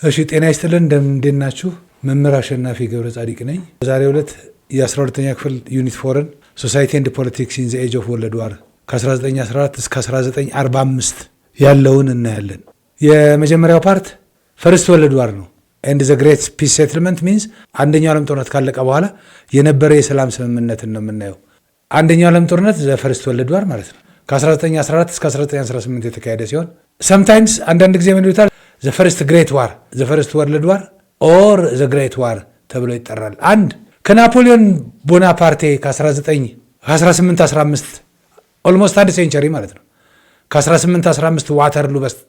እሺ ጤና ይስጥልን እንደምን ናችሁ? መምህር አሸናፊ ገብረ ጻዲቅ ነኝ። በዛሬው ዕለት የ12ኛ ክፍል ዩኒት 4ን ሶሳይቲ ኤንድ ፖለቲክስ ኢን ዘ ኤጅ ኦፍ ወርልድ ዋር ከ1914 እስከ 1945 ያለውን እናያለን። የመጀመሪያው ፓርት ፈርስት ወርልድ ዋር ነው። ኤንድ ዘ ግሬት ፒስ ሴትልመንት ሚንስ አንደኛው ዓለም ጦርነት ካለቀ በኋላ የነበረ የሰላም ስምምነትን ነው የምናየው። አንደኛው ዓለም ጦርነት ዘ ፈርስት ወርልድ ዋር ማለት ነው ከ1914 እስከ 1918 የተካሄደ ሲሆን ሰምታይምስ አንዳንድ ጊዜ ምን ይሉታል ዘ ፈርስት ግሬት ዋር ዘ ፈርስት ወርልድ ዋር ኦር ዘ ግሬት ዋር ተብሎ ይጠራል። አንድ ከናፖሊዮን ቦናፓርቴ ከ1815 ኦልሞስት አንድ ሴንቸሪ ማለት ነው ከ1815 ዋተርሉ በስት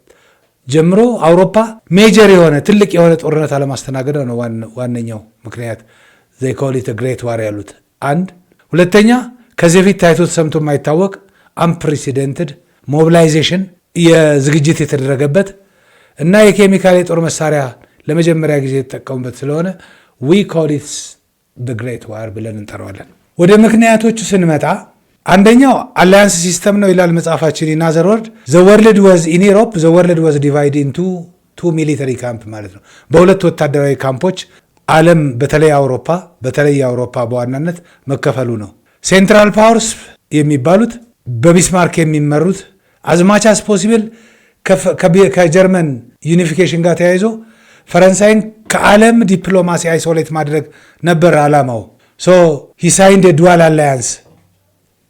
ጀምሮ አውሮፓ ሜጀር የሆነ ትልቅ የሆነ ጦርነት አለማስተናገድ ነው ዋነኛው ምክንያት ዘይ ኮል ኢት ግሬት ዋር ያሉት። አንድ ሁለተኛ ከዚህ በፊት ታይቶ ተሰምቶ የማይታወቅ አንፕሬሲደንትድ ሞቢላይዜሽን የዝግጅት የተደረገበት እና የኬሚካል የጦር መሳሪያ ለመጀመሪያ ጊዜ የተጠቀሙበት ስለሆነ ዊ ኮል ኢት ዘ ግሬት ዋር ብለን እንጠራዋለን። ወደ ምክንያቶቹ ስንመጣ አንደኛው አላያንስ ሲስተም ነው ይላል መጽሐፋችን። ኢን አዘር ወርድ ዘ ወርልድ ዋዝ ኢን ዩሮፕ ዘ ወርልድ ዋዝ ዲቫይድ ኢንቱ ቱ ሚሊተሪ ካምፕ ማለት ነው። በሁለት ወታደራዊ ካምፖች ዓለም በተለይ አውሮፓ በዋናነት መከፈሉ ነው። ሴንትራል ፓወርስ የሚባሉት በቢስማርክ የሚመሩት አዝማች አስ ፖሲብል ከጀርመን ዩኒፊኬሽን ጋር ተያይዞ ፈረንሳይን ከዓለም ዲፕሎማሲ አይሶሌት ማድረግ ነበር ዓላማው። ሶ ሂ ሳይንድ ዱዋል አላያንስ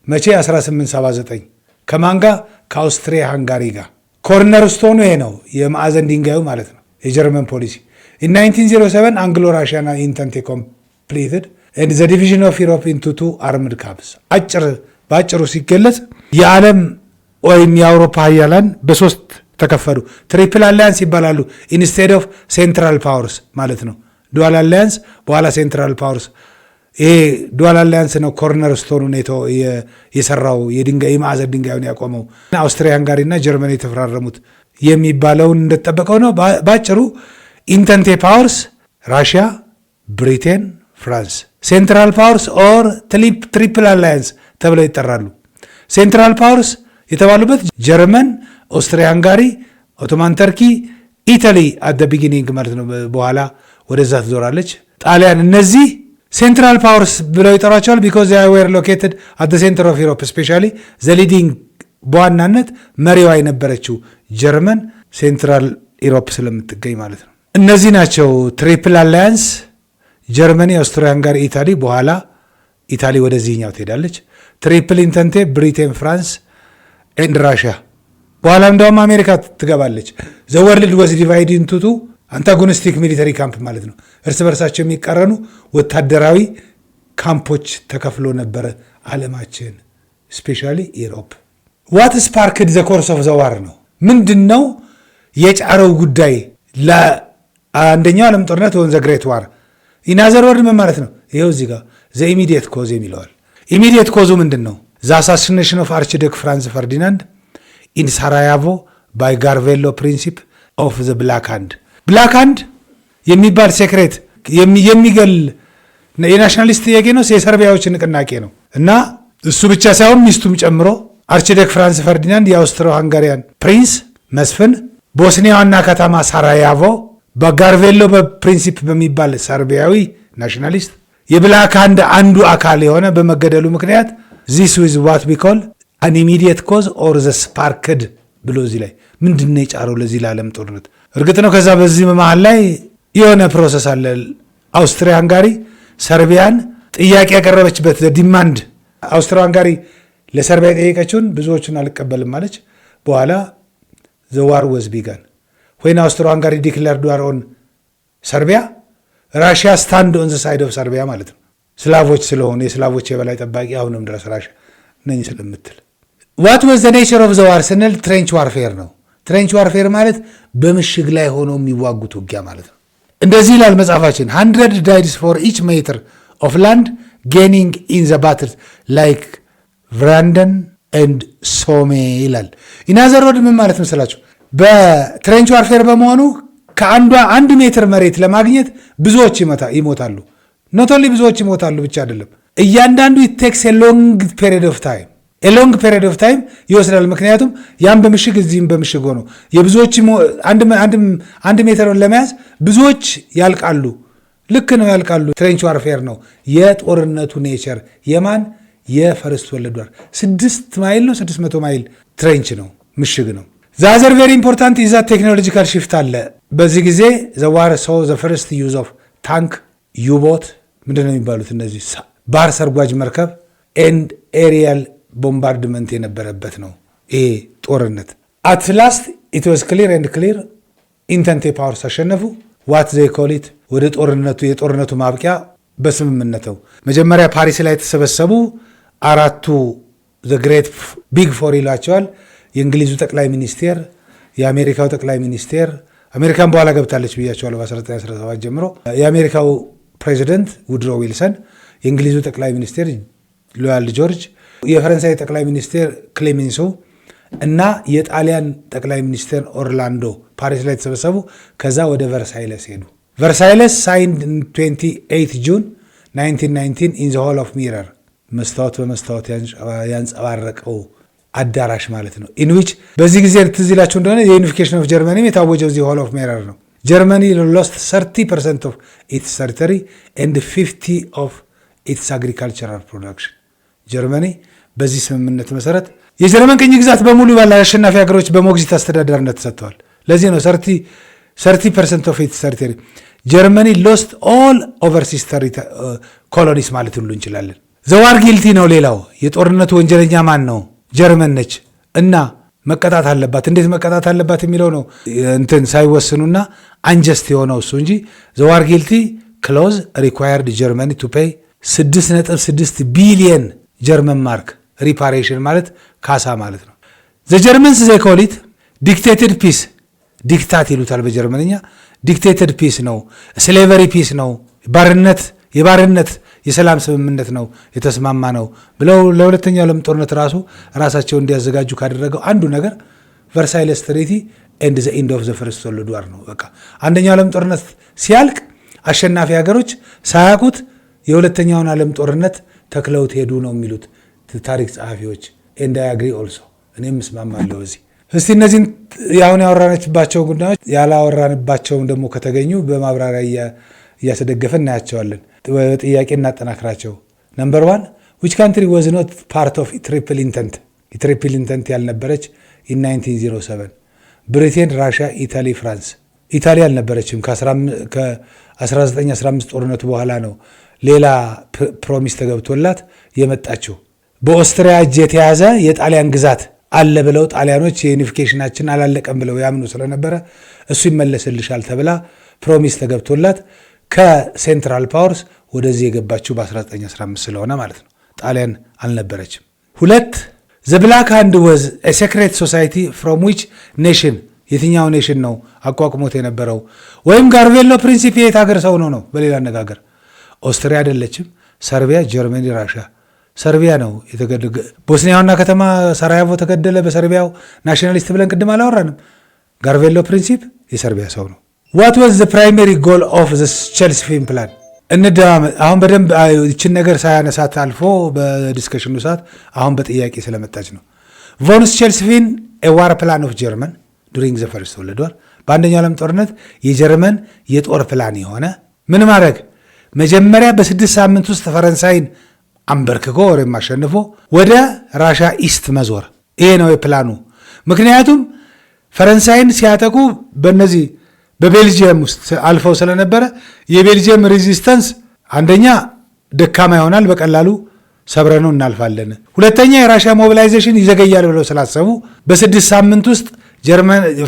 መቼ 1879 ከማን ጋር? ከአውስትሪያ ሃንጋሪ ጋር። ኮርነር ስቶኑ ይሄ ነው የማዕዘን ድንጋዩ ማለት ነው የጀርመን ፖሊሲ። ኢን 1907 አንግሎ ራሽያን ኢንተንቴ ኮምፕሊትድ ኤንድ ዘ ዲቪዥን ኦፍ ዩሮፕ ኢንቱ ቱ አርምድ ካምፕስ። በአጭሩ ሲገለጽ የዓለም ወይም የአውሮፓ ሀያላን በሶስት ተከፈሉ። ትሪፕል አላያንስ ይባላሉ ኢንስቴድ ኦፍ ሴንትራል ፓወርስ ማለት ነው። ዱዋል አላያንስ በኋላ ሴንትራል ፓወርስ። ይሄ ዱዋል አላያንስ ነው ኮርነር ስቶኑን የሰራው የማዕዘን ድንጋዩን ያቆመው። አውስትሪያ ሃንጋሪ እና ጀርመን የተፈራረሙት የሚባለውን እንደተጠበቀው ነው። ባጭሩ ኢንተንቴ ፓወርስ ራሽያ፣ ብሪቴን፣ ፍራንስ። ሴንትራል ፓወርስ ኦር ትሪፕል አላያንስ ተብለው ይጠራሉ። ሴንትራል ፓወርስ የተባሉበት ጀርመን፣ ኦስትሪያ ሃንጋሪ፣ ኦቶማን ተርኪ፣ ኢታሊ አት ቢጊኒንግ ማለት ነው። በኋላ ወደዛ ትዞራለች ጣሊያን። እነዚህ ሴንትራል ፓወርስ ብለው ይጠሯቸዋል ቢኮዝ they were located at the center of Europe especially the leading በዋናነት መሪዋ የነበረችው ጀርመን ሴንትራል ኢሮፕ ስለምትገኝ ማለት ነው። እነዚህ ናቸው ትሪፕል አላያንስ ጀርመኒ፣ ኦስትሪያ ሃንጋሪ፣ ኢታሊ። በኋላ ኢታሊ ወደዚህኛው ትሄዳለች። ትሪፕል ኢንተንቴ ብሪቴን፣ ፍራንስ ኤንድ ራሽያ። በኋላ እንደውም አሜሪካ ትገባለች። ዘ ወርልድ ዋዝ ዲቫይድ ኢንቱ ቱ አንታጎኒስቲክ ሚሊተሪ ካምፕ ማለት ነው። እርስ በርሳቸው የሚቃረኑ ወታደራዊ ካምፖች ተከፍሎ ነበረ ዓለማችን ስፔሻሊ ኢሮፕ። ዋት ስፓርክድ ዘ ኮርስ ኦፍ ዘ ዋር ነው። ምንድን ነው የጫረው ጉዳይ ለአንደኛው ዓለም ጦርነት ወን ዘ ግሬት ዋር? ኢን አዘር ወርድ ምን ማለት ነው? ይኸው እዚህ ጋር ዘ ኢሚዲየት ኮዝ የሚለዋል። ኢሚዲየት ኮዙ ምንድን ነው? ዘ አሳሲኔሽን ኦፍ አርችዱክ ፍራንስ ፈርዲናንድ ኢን ሳራያቮ ባይ ጋርቬሎ ፕሪንሲፕ ኦፍ ዘ ብላክ ሃንድ። ብላክ ሃንድ የሚባል ሴክሬት የሚገል የናሽናሊስት ጥያቄ ነው። የሰርቢያዎች ንቅናቄ ነው እና እሱ ብቻ ሳይሆን ሚስቱም ጨምሮ አርችዱክ ፍራንስ ፈርዲናንድ የአውስትሮ ሃንጋሪያን ፕሪንስ መስፍን ቦስኒያ ዋና ከተማ ሳራያቮ በጋርቬሎ በፕሪንሲፕ በሚባል ሰርቢያዊ ናሽናሊስት የብላክ ሃንድ አንዱ አካል የሆነ በመገደሉ ምክንያት ዚስ ዊዝ ዋት ዊ ኮል አን ኢሚዲየት ኮዝ ኦር ዘ ስፓርክድ ብሎ እዚህ ላይ ምንድን ነው የጫረው ለዚህ ለዓለም ጦርነት? እርግጥ ነው ከዛ በዚህ መሀል ላይ የሆነ ፕሮሰስ አለ። አውስትሪያ ሃንጋሪ ሰርቢያን ጥያቄ ያቀረበችበት ዲማንድ አውስትሪያ ሃንጋሪ ለሰርቢያ የጠየቀችውን ብዙዎቹን አልቀበልም አለች። በኋላ ዘ ዋር ወዝ ቢጋን ወይን አውስትሪያ ሃንጋሪ ዲክለርድ ዋር ኦን ሰርቢያ ራሽያ ስታንድ ኦን ዘ ሳይድ ኦፍ ሰርቢያ ማለት ነው። ስላቮች ስለሆኑ የስላቮች የበላይ ጠባቂ አሁንም ድረስ ራሽያ ነኝ ስለምትል። ዋት ወዝ ዘ ኔቸር ኦፍ ዘ ዋር ስንል ትሬንች ዋርፌር ነው። ትሬንች ዋርፌር ማለት በምሽግ ላይ ሆኖ የሚዋጉት ውጊያ ማለት ነው። እንደዚህ ይላል መጽሐፋችን 100 ዳይድስ ፎር ኢች ሜትር ኦፍ ላንድ ጌኒንግ ኢን ዘ ባትል ላይክ ቭራንደን ኤንድ ሶሜ ይላል። ኢናዘር ወርድ ምን ማለት መስላችሁ? በትሬንች ዋርፌር በመሆኑ ከአንዷ 1 ሜትር መሬት ለማግኘት ብዙዎች ይሞታሉ። ኖት ኦንሊ ብዙዎች ይሞታሉ ብቻ አይደለም፣ እያንዳንዱ ኢት ቴክስ ኤ ሎንግ ፔሪድ ኦፍ ታይም ሎንግ ፔሪድ ኦፍ ታይም ይወስዳል። ምክንያቱም ያም በምሽግ እዚህም በምሽግ ሆኖ የብዙዎች 1 ሜትርን ለመያዝ ብዙዎች ያልቃሉ። ልክ ነው ያልቃሉ። ትሬንች ዋርፌር ነው የጦርነቱ ኔቸር። የማን የፈርስት ወርልድ ዋር 6 ማይል ነው 600 ማይል ትሬንች ነው ምሽግ ነው። ዛዘር ቬሪ ኢምፖርታንት ኢዛ ቴክኖሎጂካል ሽፍት አለ። በዚህ ጊዜ ዘዋር ሰው ዘፈርስት ዩዝ ኦፍ ታንክ ዩቦት ምንድነው የሚባሉት እነዚህ ባህር ሰርጓጅ መርከብ ኤንድ ኤሪያል ቦምባርድመንት የነበረበት ነው ይሄ ጦርነት። አት ላስት ኢት ዋዝ ክሊር ኤንድ ክሊር ኢንተንቴ ፓወርስ አሸነፉ። ዋት ዘይ ኮሊት ወደ ጦርነቱ የጦርነቱ ማብቂያ በስምምነት ነው። መጀመሪያ ፓሪስ ላይ የተሰበሰቡ አራቱ ዘ ግሬት ቢግ ፎር ይሏቸዋል። የእንግሊዙ ጠቅላይ ሚኒስቴር፣ የአሜሪካው ጠቅላይ ሚኒስቴር፣ አሜሪካን በኋላ ገብታለች ብያቸዋለሁ በ1917 ጀምሮ፣ የአሜሪካው ፕሬዚደንት ውድሮ ዊልሰን፣ የእንግሊዙ ጠቅላይ ሚኒስቴር ሎያል ጆርጅ፣ የፈረንሳይ ጠቅላይ ሚኒስቴር ክሌሜንሶ እና የጣሊያን ጠቅላይ ሚኒስቴር ኦርላንዶ ፓሪስ ላይ ተሰበሰቡ። ከዛ ወደ ቨርሳይለስ ሄዱ። ቨርሳይለስ ሳይንድ 28 ጁን 1919 ኢን ዘ ሆል ኦፍ ሚረር መስታወት በመስታወት ያንጸባረቀው አዳራሽ ማለት ነው። ኢንዊች በዚህ ጊዜ ትዝ ይላችሁ እንደሆነ የዩኒፊኬሽን ኦፍ ጀርመኒ የታወጀው እዚህ ሆል ኦፍ ሚረር ነው። ጀርመኒ ሎስት 30% ኦፍ ኢትስ ተሪቶሪ ኤንድ 50 ኦፍ ኢትስ አግሪካልቸራል ፕሮዳክሽን። ጀርመኒ በዚህ ስምምነት መሰረት የጀርመን ቅኝ ግዛት በሙሉ ባለ አሸናፊ ሀገሮች በሞግዚት አስተዳደርነት ተሰጥተዋል። ለዚህ ነው 30% ኦፍ ኢትስ ተሪቶሪ ጀርመኒ ሎስት ኦል ኦቨርሲስ ኮሎኒስ ማለት ሁሉ እንችላለን። ዘዋር ጊልቲ ነው። ሌላው የጦርነቱ ወንጀለኛ ማን ነው? ጀርመን ነች እና መቀጣት አለባት። እንዴት መቀጣት አለባት የሚለው ነው እንትን ሳይወስኑና አንጀስት የሆነው እሱ እንጂ ዘዋር ጊልቲ ክሎዝ ሪኳየርድ ጀርመኒ ቱ ፔይ 6.6 ቢሊየን ጀርመን ማርክ ሪፓሬሽን ማለት ካሳ ማለት ነው። ዘጀርመንስ ዘ ኮሊት ዲክቴትድ ፒስ፣ ዲክታት ይሉታል በጀርመንኛ። ዲክቴትድ ፒስ ነው፣ ስሌቨሪ ፒስ ነው፣ የባርነት የሰላም ስምምነት ነው የተስማማ ነው ብለው ለሁለተኛው ዓለም ጦርነት ራሳቸው እንዲያዘጋጁ ካደረገው አንዱ ነገር ቨርሳይለስ ትሪቲ ኤንድ ዘ ኢንድ ኦፍ ዘ ፈርስት ወርልድ ዋር ነው። በቃ አንደኛው ዓለም ጦርነት ሲያልቅ አሸናፊ ሀገሮች ሳያውቁት የሁለተኛውን ዓለም ጦርነት ተክለውት ሄዱ ነው የሚሉት ታሪክ ጸሐፊዎች። ኤንድ አይ አግሪ ኦልሶ፣ እኔም እስማማለሁ እዚህ። እስቲ እነዚህን አሁን ያወራነችባቸው ጉዳዮች ያላወራንባቸውም ደግሞ ከተገኙ በማብራሪያ እያስደገፈ እናያቸዋለን። ጥያቄ እናጠናክራቸው። ነምበር 1 ዊች ካንትሪ ወዝ ኖት ፓርት ኦፍ ትሪፕል ኢንተንት? የትሪፕል ኢንተንት ያልነበረች ኢን 1907 ብሪቴን፣ ራሽያ፣ ኢታሊ፣ ፍራንስ። ኢታሊ አልነበረችም። ከ1915 ጦርነቱ በኋላ ነው ሌላ ፕሮሚስ ተገብቶላት የመጣችው። በኦስትሪያ እጅ የተያዘ የጣሊያን ግዛት አለ ብለው ጣሊያኖች የዩኒፊኬሽናችን አላለቀም ብለው ያምኑ ስለነበረ እሱ ይመለስልሻል ተብላ ፕሮሚስ ተገብቶላት ከሴንትራል ፓወርስ ወደዚህ የገባችው በ1915 ስለሆነ ማለት ነው። ጣሊያን አልነበረችም። 2 ዘ ብላክ ሃንድ ወዝ ሴክሬት ሶሳይቲ ፍሮም ዊች ኔሽን? የትኛው ኔሽን ነው አቋቁሞት የነበረው? ወይም ጋርቬሎ ፕሪንሲፕ የት ሀገር ሰው ነው? በሌላ አነጋገር ኦስትሪያ አይደለችም። ሰርቢያ፣ ጀርመኒ፣ ራሽያ። ሰርቢያ ነው የተገደለ። ቦስኒያ ዋና ከተማ ሳራየቮ ተገደለ በሰርቢያው ናሽናሊስት ብለን ቅድም አላወራንም? ጋርቬሎ ፕሪንሲፕ የሰርቢያ ሰው ነው። ዋት ዋዝ ዘ ፕራይመሪ ጎል ኦፍ ዘ ቼልሲፊን ፕላን? እንደማመጥ አሁን በደንብ ይችን ነገር ሳያነሳት አልፎ በዲስከሽኑ ሰዓት አሁን በጥያቄ ስለመጣች ነው። ቮንስ ቼልሲፊን ዋር ፕላን ኦፍ ጀርመን ዱሪንግ ዘ ፈርስት ወርልድ ዋር፣ በአንደኛው ዓለም ጦርነት የጀርመን የጦር ፕላን የሆነ ምን ማድረግ? መጀመሪያ በ6 ሳምንት ውስጥ ፈረንሳይን አንበርክኮ ወይም አሸንፎ ወደ ራሻ ኢስት መዞር። ይሄ ነው የፕላኑ። ምክንያቱም ፈረንሳይን ሲያጠቁ በነዚህ በቤልጅየም ውስጥ አልፈው ስለነበረ የቤልጅየም ሬዚስተንስ አንደኛ ደካማ ይሆናል፣ በቀላሉ ሰብረነው እናልፋለን። ሁለተኛ የራሽያ ሞቢላይዜሽን ይዘገያል ብለው ስላሰቡ በ6 ሳምንት ውስጥ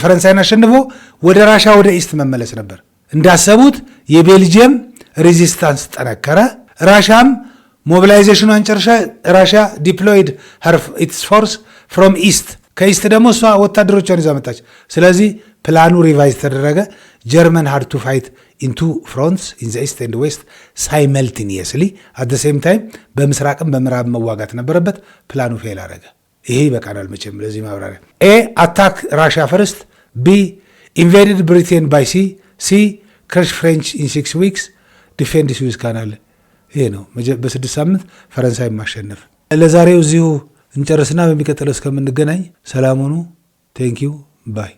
ፈረንሳይን አሸንፎ ወደ ራሻ ወደ ኢስት መመለስ ነበር። እንዳሰቡት የቤልጅየም ሬዚስታንስ ጠነከረ። ራሻም ሞቢላይዜሽኗን ጨርሻ ራሻ ዲፕሎይድ ኢትስ ፎርስ ፍሮም ኢስት፣ ከኢስት ደግሞ እሷ ወታደሮቿን ይዛ መጣች። ስለዚህ ፕላኑ ሪቫይዝ ተደረገ። ጀርመን ሃድ ቱ ፋይት ኢንቱ ፍሮንትስ ኢን ዘ ኢስት ኤንድ ዌስት ሳይመልቲኒየስሊ አት ዘ ሴም ታይም፣ በምስራቅም በምዕራብ መዋጋት ነበረበት። ፕላኑ ፌል አደረገ። ይሄ ይበቃናል መቼም ለዚህ ማብራሪያ። ኤ አታክ ራሻ ፈርስት፣ ቢ ኢንቬድድ ብሪቴን ባይ ሲ፣ ሲ ክረሽ ፍሬንች ኢን 6 ዊክስ፣ ዲፌንድ ስዊዝ ካናል። ይሄ ነው በ6 ሳምንት ፈረንሳይ ማሸነፍ። ለዛሬው እዚሁ እንጨርስና በሚቀጥለው እስከምንገናኝ ሰላም ሁኑ። ቴንኪው ባይ